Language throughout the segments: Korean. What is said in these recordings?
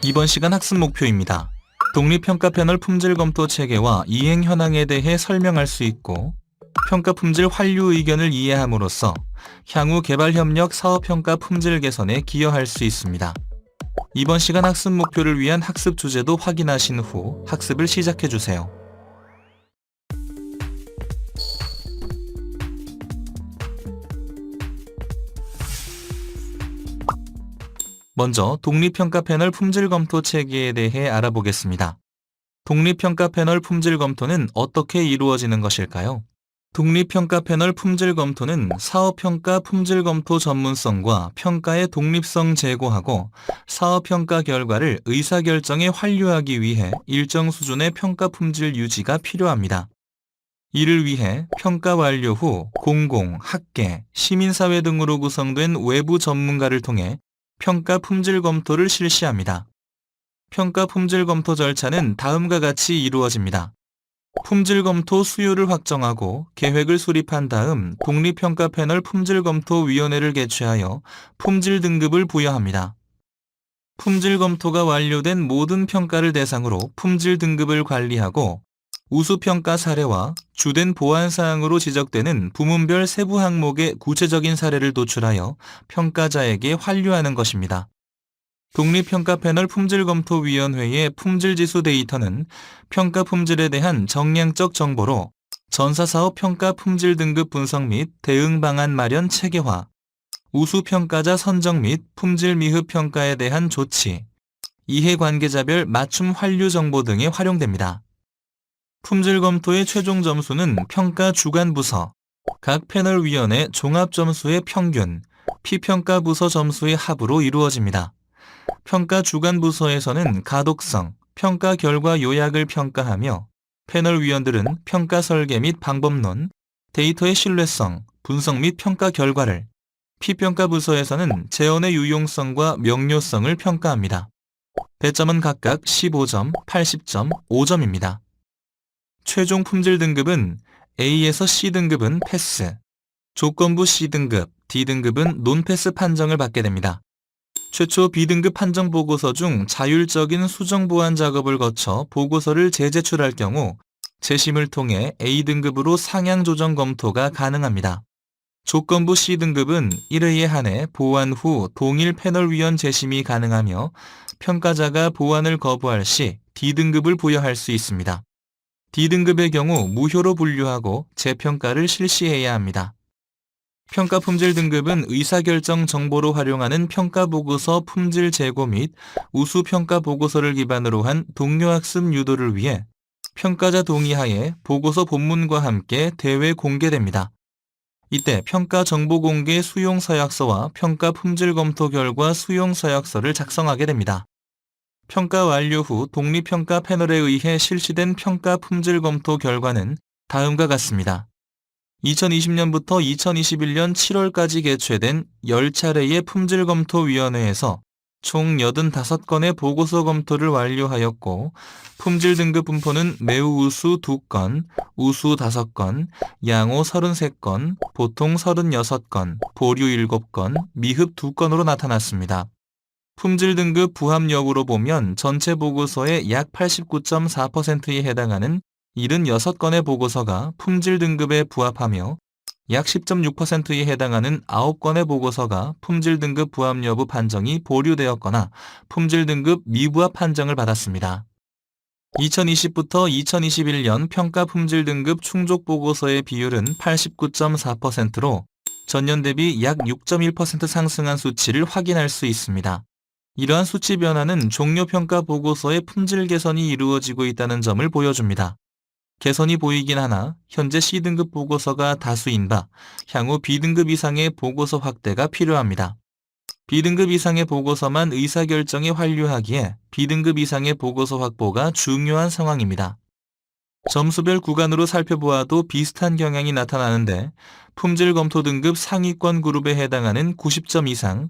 이번 시간 학습 목표입니다. 독립평가 패널 품질 검토 체계와 이행 현황에 대해 설명할 수 있고, 평가 품질 환류 의견을 이해함으로써 향후 개발 협력 사업평가 품질 개선에 기여할 수 있습니다. 이번 시간 학습 목표를 위한 학습 주제도 확인하신 후 학습을 시작해 주세요. 먼저 독립평가 패널 품질 검토 체계에 대해 알아보겠습니다. 독립평가 패널 품질 검토는 어떻게 이루어지는 것일까요? 독립평가 패널 품질 검토는 사업평가 품질 검토 전문성과 평가의 독립성 제고하고 사업평가 결과를 의사결정에 환류하기 위해 일정 수준의 평가 품질 유지가 필요합니다. 이를 위해 평가 완료 후 공공, 학계, 시민사회 등으로 구성된 외부 전문가를 통해 평가 품질 검토를 실시합니다. 평가 품질 검토 절차는 다음과 같이 이루어집니다. 품질 검토 수요를 확정하고 계획을 수립한 다음 독립평가 패널 품질 검토 위원회를 개최하여 품질 등급을 부여합니다. 품질 검토가 완료된 모든 평가를 대상으로 품질 등급을 관리하고 우수평가 사례와 주된 보완사항으로 지적되는 부문별 세부 항목의 구체적인 사례를 도출하여 평가자에게 환류하는 것입니다. 독립평가 패널 품질검토위원회의 품질지수 데이터는 평가 품질에 대한 정량적 정보로 전사사업 평가 품질 등급 분석 및 대응 방안 마련 체계화, 우수평가자 선정 및 품질 미흡 평가에 대한 조치, 이해관계자별 맞춤 환류 정보 등에 활용됩니다. 품질검토의 최종 점수는 평가 주간부서, 각 패널위원회 종합점수의 평균, 피평가 부서 점수의 합으로 이루어집니다. 평가 주간부서에서는 가독성, 평가 결과 요약을 평가하며 패널위원들은 평가 설계 및 방법론, 데이터의 신뢰성, 분석 및 평가 결과를, 피평가 부서에서는 재원의 유용성과 명료성을 평가합니다. 배점은 각각 15점, 80점, 5점입니다. 최종 품질 등급은 A에서 C등급은 패스, 조건부 C등급, D등급은 논패스 판정을 받게 됩니다. 최초 B등급 판정 보고서 중 자율적인 수정 보완 작업을 거쳐 보고서를 재제출할 경우 재심을 통해 A등급으로 상향 조정 검토가 가능합니다. 조건부 C등급은 1회에 한해 보완 후 동일 패널위원 재심이 가능하며 평가자가 보완을 거부할 시 D등급을 부여할 수 있습니다. D등급의 경우 무효로 분류하고 재평가를 실시해야 합니다. 평가 품질 등급은 의사결정 정보로 활용하는 평가보고서 품질 제고 및 우수평가 보고서를 기반으로 한 동료학습 유도를 위해 평가자 동의하에 보고서 본문과 함께 대외 공개됩니다. 이때 평가 정보 공개 수용 서약서와 평가 품질 검토 결과 수용 서약서를 작성하게 됩니다. 평가 완료 후 독립평가 패널에 의해 실시된 평가 품질 검토 결과는 다음과 같습니다. 2020년부터 2021년 7월까지 개최된 10차례의 품질검토위원회에서 총 85건의 보고서 검토를 완료하였고 품질 등급 분포는 매우 우수 2건, 우수 5건, 양호 33건, 보통 36건, 보류 7건, 미흡 2건으로 나타났습니다. 품질 등급 부합 여부로 보면 전체 보고서의 약 89.4%에 해당하는 76건의 보고서가 품질 등급에 부합하며 약 10.6%에 해당하는 9건의 보고서가 품질 등급 부합 여부 판정이 보류되었거나 품질 등급 미부합 판정을 받았습니다. 2020부터 2021년 평가 품질 등급 충족 보고서의 비율은 89.4%로 전년 대비 약 6.1% 상승한 수치를 확인할 수 있습니다. 이러한 수치 변화는 종료평가 보고서의 품질 개선이 이루어지고 있다는 점을 보여줍니다. 개선이 보이긴 하나 현재 C등급 보고서가 다수인 바 향후 B등급 이상의 보고서 확대가 필요합니다. B등급 이상의 보고서만 의사결정에 환류하기에 B등급 이상의 보고서 확보가 중요한 상황입니다. 점수별 구간으로 살펴보아도 비슷한 경향이 나타나는데 품질 검토 등급 상위권 그룹에 해당하는 90점 이상,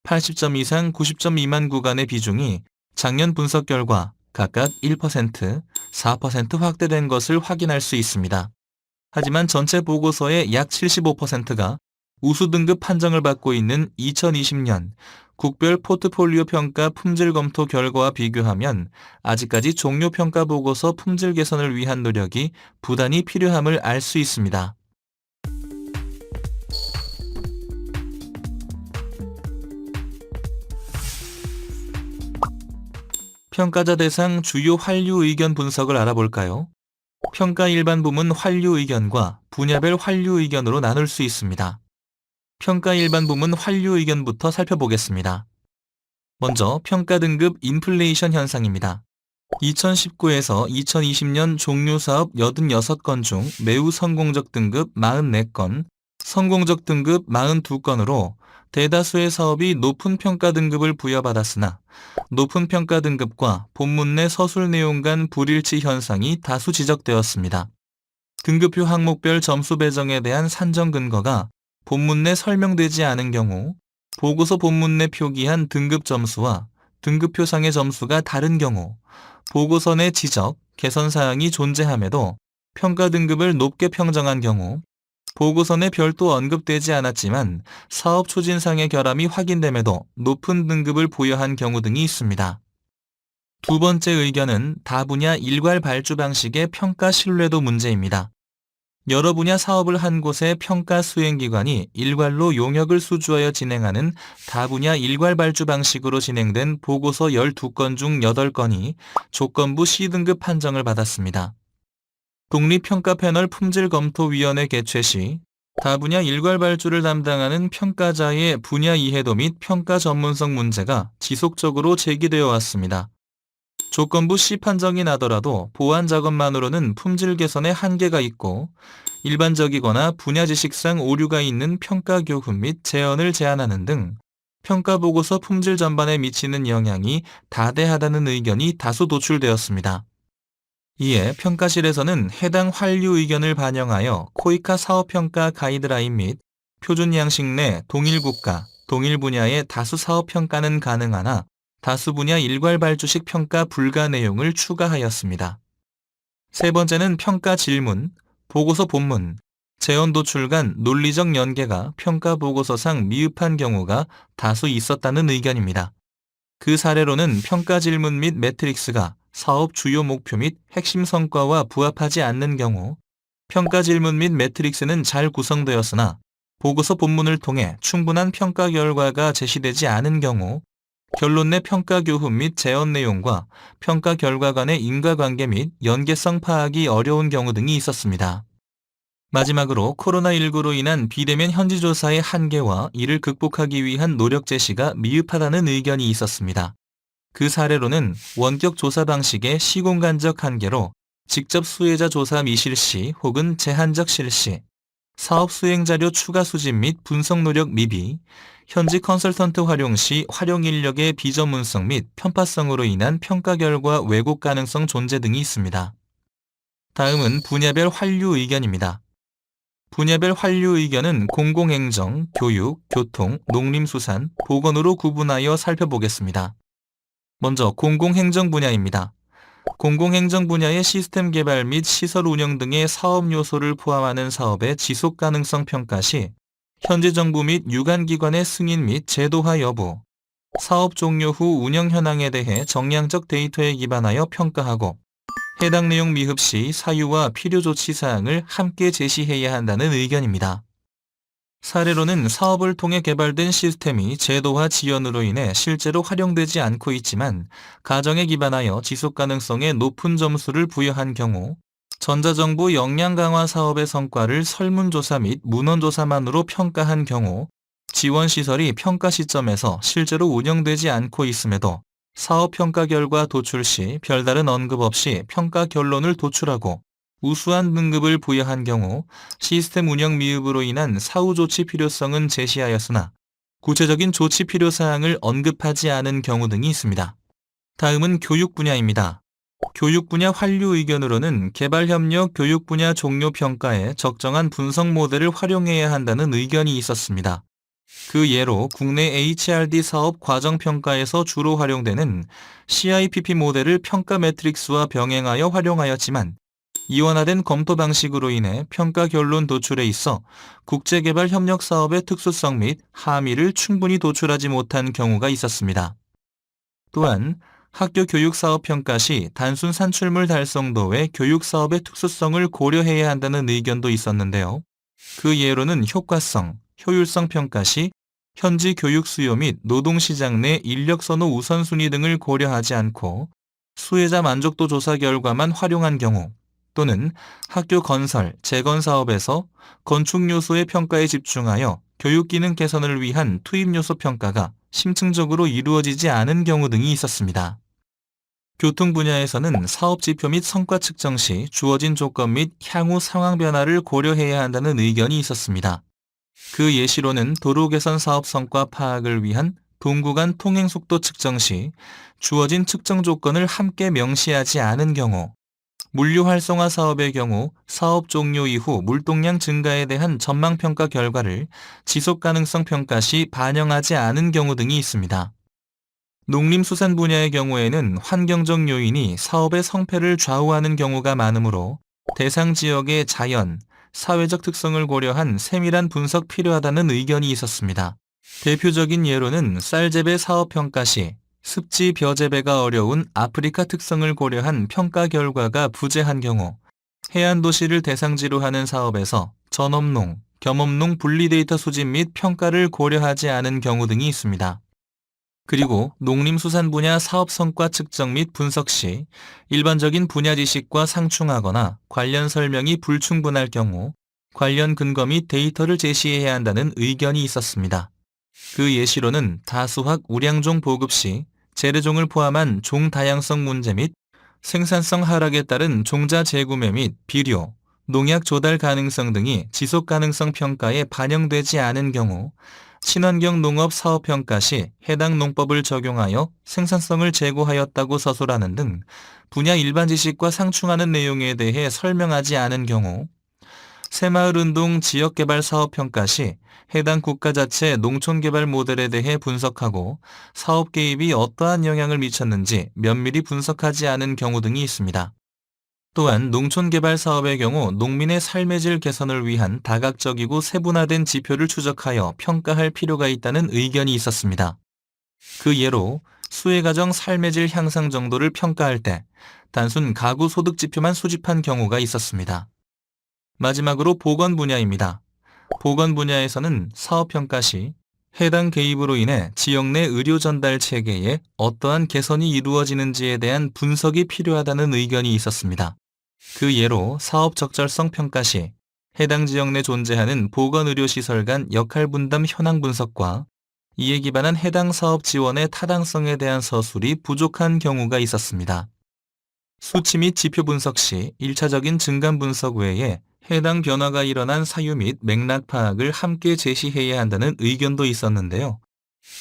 80점 이상 90점 미만 구간의 비중이 작년 분석 결과 각각 1%, 4% 확대된 것을 확인할 수 있습니다. 하지만 전체 보고서의 약 75%가 우수 등급 판정을 받고 있는 2020년 국별 포트폴리오 평가 품질 검토 결과와 비교하면 아직까지 종료 평가 보고서 품질 개선을 위한 노력이 부단히 필요함을 알 수 있습니다. 평가자 대상 주요 환류 의견 분석을 알아볼까요? 평가 일반 부문 환류 의견과 분야별 환류 의견으로 나눌 수 있습니다. 평가 일반 부문 환류 의견부터 살펴보겠습니다. 먼저 평가 등급 인플레이션 현상입니다. 2019에서 2020년 종료 사업 86건 중 매우 성공적 등급 44건, 성공적 등급 42건으로 대다수의 사업이 높은 평가 등급을 부여받았으나 높은 평가 등급과 본문 내 서술 내용 간 불일치 현상이 다수 지적되었습니다. 등급표 항목별 점수 배정에 대한 산정 근거가 본문 내 설명되지 않은 경우, 보고서 본문 내 표기한 등급 점수와 등급표상의 점수가 다른 경우, 보고서 내 지적, 개선 사항이 존재함에도 평가 등급을 높게 평정한 경우, 보고서 내 별도 언급되지 않았지만 사업 추진상의 결함이 확인됨에도 높은 등급을 부여한 경우 등이 있습니다. 두 번째 의견은 다분야 일괄 발주 방식의 평가 신뢰도 문제입니다. 여러 분야 사업을 한 곳의 평가 수행기관이 일괄로 용역을 수주하여 진행하는 다분야 일괄 발주 방식으로 진행된 보고서 12건 중 8건이 조건부 C등급 판정을 받았습니다. 독립평가 패널 품질검토위원회 개최 시 다분야 일괄 발주를 담당하는 평가자의 분야 이해도 및 평가 전문성 문제가 지속적으로 제기되어 왔습니다. 조건부 C 판정이 나더라도 보완 작업만으로는 품질 개선에 한계가 있고 일반적이거나 분야 지식상 오류가 있는 평가 교훈 및 재현을 제안하는 등 평가 보고서 품질 전반에 미치는 영향이 다대하다는 의견이 다수 도출되었습니다. 이에 평가실에서는 해당 환류 의견을 반영하여 코이카 사업평가 가이드라인 및 표준 양식 내 동일 국가, 동일 분야의 다수 사업평가는 가능하나 다수 분야 일괄 발주식 평가 불가 내용을 추가하였습니다. 세 번째는 평가 질문, 보고서 본문, 재원 도출 간 논리적 연계가 평가 보고서상 미흡한 경우가 다수 있었다는 의견입니다. 그 사례로는 평가 질문 및 매트릭스가 사업 주요 목표 및 핵심 성과와 부합하지 않는 경우, 평가 질문 및 매트릭스는 잘 구성되었으나 보고서 본문을 통해 충분한 평가 결과가 제시되지 않은 경우, 결론 내 평가 교훈 및 재원 내용과 평가 결과 간의 인과관계 및 연계성 파악이 어려운 경우 등이 있었습니다. 마지막으로 코로나19로 인한 비대면 현지조사의 한계와 이를 극복하기 위한 노력 제시가 미흡하다는 의견이 있었습니다. 그 사례로는 원격 조사 방식의 시공간적 한계로 직접 수혜자 조사 미실시 혹은 제한적 실시, 사업 수행자료 추가 수집 및 분석 노력 미비, 현지 컨설턴트 활용 시 활용 인력의 비전문성 및 편파성으로 인한 평가 결과 왜곡 가능성 존재 등이 있습니다. 다음은 분야별 환류 의견입니다. 분야별 환류 의견은 공공행정, 교육, 교통, 농림수산, 보건으로 구분하여 살펴보겠습니다. 먼저 공공행정 분야입니다. 공공행정 분야의 시스템 개발 및 시설 운영 등의 사업 요소를 포함하는 사업의 지속 가능성 평가 시 현지 정부 및 유관기관의 승인 및 제도화 여부, 사업 종료 후 운영 현황에 대해 정량적 데이터에 기반하여 평가하고 해당 내용 미흡 시 사유와 필요 조치 사항을 함께 제시해야 한다는 의견입니다. 사례로는 사업을 통해 개발된 시스템이 제도화 지연으로 인해 실제로 활용되지 않고 있지만 가정에 기반하여 지속 가능성에 높은 점수를 부여한 경우, 전자정부 역량 강화 사업의 성과를 설문조사 및 문헌조사만으로 평가한 경우, 지원시설이 평가 시점에서 실제로 운영되지 않고 있음에도 사업평가 결과 도출 시 별다른 언급 없이 평가 결론을 도출하고 우수한 등급을 부여한 경우 시스템 운영 미흡으로 인한 사후 조치 필요성은 제시하였으나 구체적인 조치 필요 사항을 언급하지 않은 경우 등이 있습니다. 다음은 교육 분야입니다. 교육 분야 환류 의견으로는 개발협력 교육 분야 종료 평가에 적정한 분석 모델을 활용해야 한다는 의견이 있었습니다. 그 예로 국내 HRD 사업 과정 평가에서 주로 활용되는 CIPP 모델을 평가 매트릭스와 병행하여 활용하였지만 이원화된 검토 방식으로 인해 평가 결론 도출에 있어 국제개발 협력 사업의 특수성 및 함의를 충분히 도출하지 못한 경우가 있었습니다. 또한 학교 교육사업 평가 시 단순 산출물 달성도의 교육사업의 특수성을 고려해야 한다는 의견도 있었는데요. 그 예로는 효과성, 효율성 평가 시 현지 교육 수요 및 노동시장 내 인력 선호 우선순위 등을 고려하지 않고 수혜자 만족도 조사 결과만 활용한 경우, 또는 학교 건설, 재건 사업에서 건축 요소의 평가에 집중하여 교육 기능 개선을 위한 투입 요소 평가가 심층적으로 이루어지지 않은 경우 등이 있었습니다. 교통 분야에서는 사업 지표 및 성과 측정 시 주어진 조건 및 향후 상황 변화를 고려해야 한다는 의견이 있었습니다. 그 예시로는 도로 개선 사업 성과 파악을 위한 동구 간 통행 속도 측정 시 주어진 측정 조건을 함께 명시하지 않은 경우, 물류 활성화 사업의 경우 사업 종료 이후 물동량 증가에 대한 전망 평가 결과를 지속 가능성 평가 시 반영하지 않은 경우 등이 있습니다. 농림수산 분야의 경우에는 환경적 요인이 사업의 성패를 좌우하는 경우가 많으므로 대상 지역의 자연, 사회적 특성을 고려한 세밀한 분석 필요하다는 의견이 있었습니다. 대표적인 예로는 쌀 재배 사업 평가 시 습지 벼 재배가 어려운 아프리카 특성을 고려한 평가 결과가 부재한 경우, 해안 도시를 대상지로 하는 사업에서 전업농, 겸업농 분리 데이터 수집 및 평가를 고려하지 않은 경우 등이 있습니다. 그리고 농림수산 분야 사업 성과 측정 및 분석 시 일반적인 분야 지식과 상충하거나 관련 설명이 불충분할 경우 관련 근거 및 데이터를 제시해야 한다는 의견이 있었습니다. 그 예시로는 다수학 우량종 보급 시 재래종을 포함한 종 다양성 문제 및 생산성 하락에 따른 종자 재구매 및 비료, 농약 조달 가능성 등이 지속 가능성 평가에 반영되지 않은 경우, 친환경 농업 사업 평가 시 해당 농법을 적용하여 생산성을 제고하였다고 서술하는 등 분야 일반 지식과 상충하는 내용에 대해 설명하지 않은 경우, 새마을운동 지역개발 사업 평가 시 해당 국가 자체 농촌개발 모델에 대해 분석하고 사업 개입이 어떠한 영향을 미쳤는지 면밀히 분석하지 않은 경우 등이 있습니다. 또한 농촌개발 사업의 경우 농민의 삶의 질 개선을 위한 다각적이고 세분화된 지표를 추적하여 평가할 필요가 있다는 의견이 있었습니다. 그 예로 수혜가정 삶의 질 향상 정도를 평가할 때 단순 가구 소득 지표만 수집한 경우가 있었습니다. 마지막으로 보건 분야입니다. 보건 분야에서는 사업 평가 시 해당 개입으로 인해 지역 내 의료 전달 체계에 어떠한 개선이 이루어지는지에 대한 분석이 필요하다는 의견이 있었습니다. 그 예로 사업 적절성 평가 시 해당 지역 내 존재하는 보건의료시설 간 역할 분담 현황 분석과 이에 기반한 해당 사업 지원의 타당성에 대한 서술이 부족한 경우가 있었습니다. 수치 및 지표 분석 시 1차적인 증감 분석 외에 해당 변화가 일어난 사유 및 맥락 파악을 함께 제시해야 한다는 의견도 있었는데요.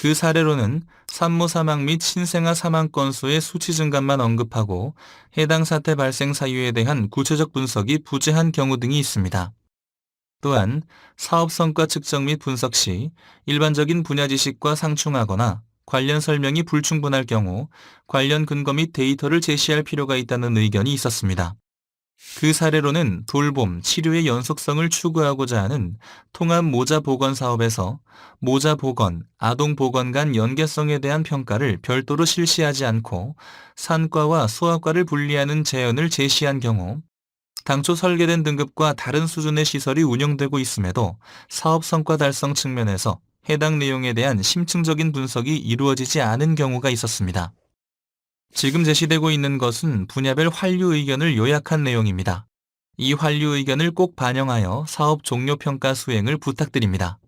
그 사례로는 산모 사망 및 신생아 사망 건수의 수치 증감만 언급하고 해당 사태 발생 사유에 대한 구체적 분석이 부재한 경우 등이 있습니다. 또한 사업 성과 측정 및 분석 시 일반적인 분야 지식과 상충하거나 관련 설명이 불충분할 경우 관련 근거 및 데이터를 제시할 필요가 있다는 의견이 있었습니다. 그 사례로는 돌봄, 치료의 연속성을 추구하고자 하는 통합 모자 보건 사업에서 모자 보건, 아동 보건 간 연계성에 대한 평가를 별도로 실시하지 않고 산과와 소아과를 분리하는 제언을 제시한 경우, 당초 설계된 등급과 다른 수준의 시설이 운영되고 있음에도 사업 성과 달성 측면에서 해당 내용에 대한 심층적인 분석이 이루어지지 않은 경우가 있었습니다. 지금 제시되고 있는 것은 분야별 환류 의견을 요약한 내용입니다. 이 환류 의견을 꼭 반영하여 사업 종료 평가 수행을 부탁드립니다.